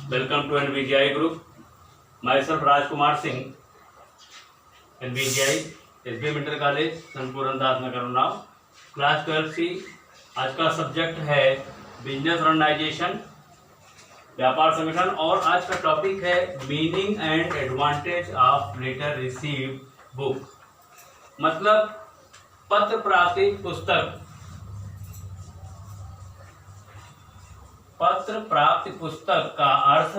Welcome to NVGI Group. Myself Rajkumar Singh, NVGI, SBM inter college, संपूर्ण दास नगर Unnao, class 12 सी। आज का subject है business organisation, व्यापार संगठन, और आज का टॉपिक है meaning and advantage of letter receive book. मतलब पत्र प्राप्ति पुस्तक। पत्र प्राप्ति पुस्तक का अर्थ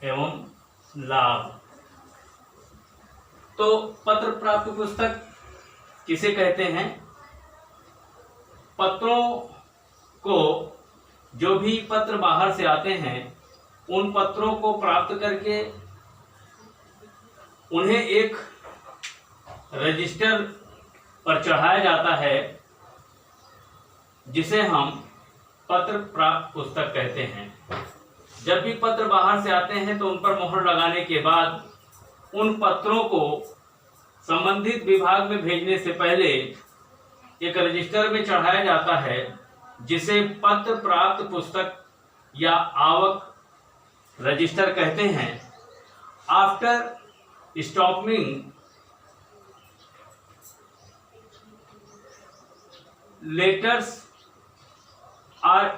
एवं लाभ। तो पत्र प्राप्ति पुस्तक किसे कहते हैं? पत्रों को, जो भी पत्र बाहर से आते हैं, उन पत्रों को प्राप्त करके उन्हें एक रजिस्टर पर चढ़ाया जाता है, जिसे हम पत्र प्राप्त पुस्तक कहते हैं। जब भी पत्र बाहर से आते हैं तो उन पर मोहर लगाने के बाद उन पत्रों को संबंधित विभाग में भेजने से पहले एक रजिस्टर में चढ़ाया जाता है, जिसे पत्र प्राप्त पुस्तक या आवक रजिस्टर कहते हैं। After stopping letters are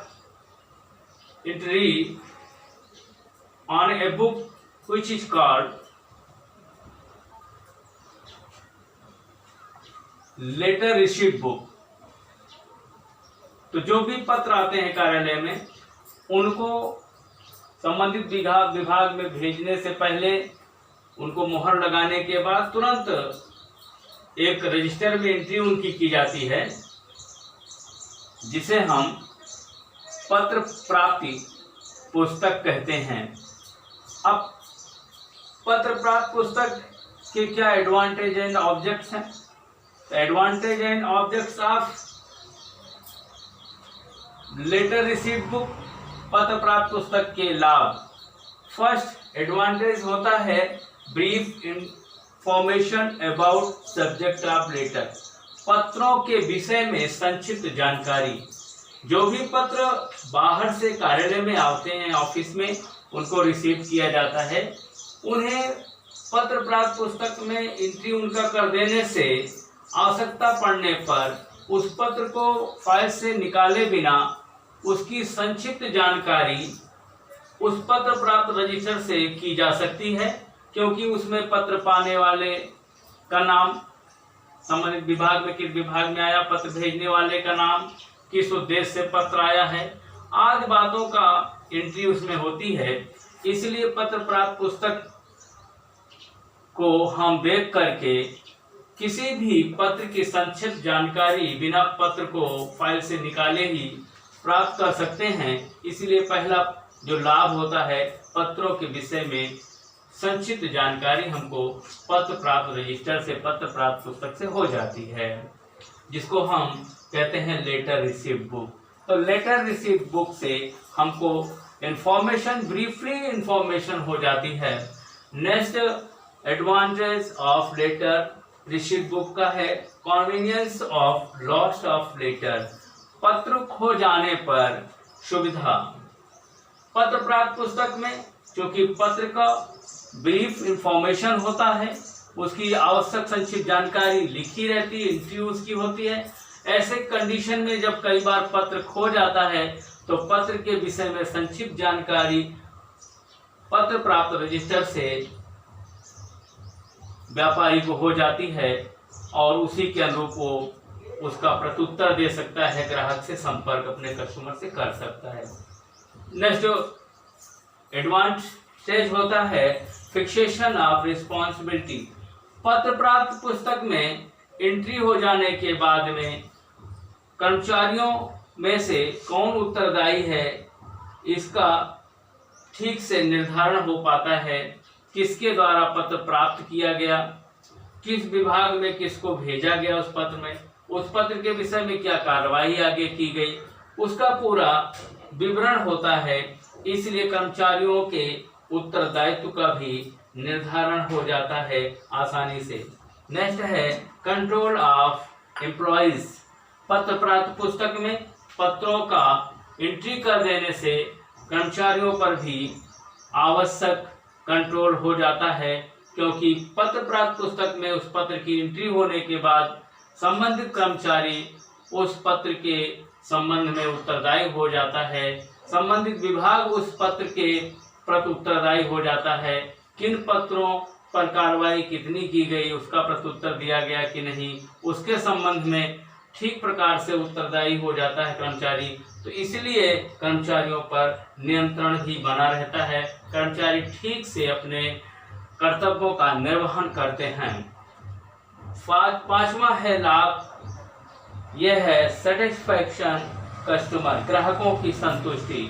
entry on a book which is called letter receipt book। तो जो भी पत्र आते हैं कार्यालय में, उनको संबंधित विभाग में भेजने से पहले उनको मोहर लगाने के बाद तुरंत एक रजिस्टर में एंट्री उनकी की जाती है, जिसे हम पत्र प्राप्ति पुस्तक कहते हैं। अब पत्र प्राप्त पुस्तक के क्या एडवांटेज एंड ऑब्जेक्ट्स हैं? Advantage and objects of letter received book, पत्र प्राप्त पुस्तक के लाभ। फर्स्ट एडवांटेज होता है brief information about subject of letter. पत्रों के विषय में संक्षिप्त जानकारी। जो भी पत्र बाहर से कार्यालय में आते हैं, ऑफिस में, उनको रिसीव किया जाता है। उन्हें पत्र प्राप्त पुस्तक में एंट्री उनका कर देने से आवश्यकता पड़ने पर उस पत्र को फाइल से निकाले बिना उसकी संक्षिप्त जानकारी उस पत्र प्राप्त रजिस्टर से की जा सकती है, क्योंकि उसमें पत्र पाने वाले का नाम, संबंधित विभाग में किस विभाग में आया, पत्र भेजने वाले का नाम, किस उद्देश्य से पत्र आया है, आदि बातों का एंट्री उसमें होती है। इसलिए पत्र प्राप्त पुस्तक को हम देख करके किसी भी पत्र की संक्षिप्त जानकारी बिना पत्र को फाइल से निकाले ही प्राप्त कर सकते हैं। इसलिए पहला जो लाभ होता है, पत्रों के विषय में संक्षिप्त जानकारी हमको पत्र प्राप्त रजिस्टर से, पत्र प्राप्त पुस्तक से हो जाती है, जिसको हम कहते हैं लेटर रिसीव्ड बुक। तो लेटर रिसीव्ड बुक से हमको इंफॉर्मेशन, ब्रीफली इंफॉर्मेशन हो जाती है। Next advantage of letter received book का है convenience of loss of letter. पत्र खो जाने पर सुविधा। पत्र प्राप्त पुस्तक में क्योंकि पत्र का ब्रीफ इंफॉर्मेशन होता है, उसकी आवश्यक संक्षिप्त जानकारी लिखी रहती है, एंट्री उसकी होती है। ऐसे कंडीशन में जब कई बार पत्र खो जाता है तो पत्र के विषय में संक्षिप्त जानकारी पत्र प्राप्त रजिस्टर से व्यापारी को हो जाती है, और उसी के अनुरूप वो उसका प्रत्युत्तर दे सकता है, ग्राहक से संपर्क अपने कस्टमर से कर सकता है। नेक्स्ट जो एडवांटेज होता है फिक्सेशन ऑफ रिस्पॉन्सिबिलिटी। पत्र प्राप्त पुस्तक में एंट्री हो जाने के बाद में कर्मचारियों में से कौन उत्तरदायी है, इसका ठीक से निर्धारण हो पाता है। किसके द्वारा पत्र प्राप्त किया गया, किस विभाग में किसको भेजा गया, उस पत्र में, उस पत्र के विषय में क्या कार्रवाई आगे की गई, उसका पूरा विवरण होता है। इसलिए कर्मचारियों के उत्तरदायित्व का भी निर्धारण हो जाता है आसानी से। नेक्स्ट है कंट्रोल ऑफ एम्प्लॉइज। पत्र प्राप्त पुस्तक में पत्रों का एंट्री कर देने से कर्मचारियों पर भी आवश्यक कंट्रोल हो जाता है, क्योंकि पत्र प्राप्त पुस्तक में उस पत्र की एंट्री होने के बाद संबंधित कर्मचारी उस पत्र के संबंध में उत्तरदायी हो जाता है। संबंधित विभाग उस पत्र के प्रति उत्तरदायी हो जाता है। किन पत्रों पर कार्रवाई कितनी की गई, उसका प्रत्युत्तर दिया गया कि नहीं, उसके संबंध में ठीक प्रकार से उत्तरदायी हो जाता है कर्मचारी। तो इसलिए कर्मचारियों पर नियंत्रण भी बना रहता है, कर्मचारी ठीक से अपने कर्तव्यों का निर्वहन करते हैं। पांचवा है लाभ, यह है सेटिस्फैक्शन कस्टमर, ग्राहकों की संतुष्टि।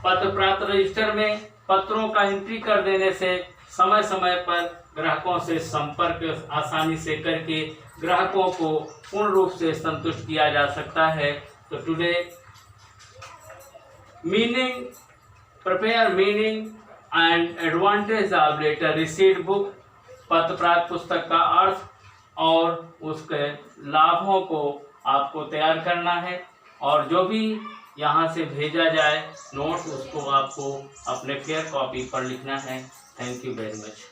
पत्र प्राप्त रजिस्टर में पत्रों का एंट्री कर देने से समय समय पर ग्राहकों से संपर्क आसानी से करके ग्राहकों को पूर्ण रूप से संतुष्ट किया जा सकता है। तो today meaning, prepare meaning and advantage of letter received book, पत्र प्राप्त पुस्तक का अर्थ और उसके लाभों को आपको तैयार करना है, और जो भी यहाँ से भेजा जाए नोट, उसको आपको अपने फेयर कॉपी पर लिखना है। Thank you very much.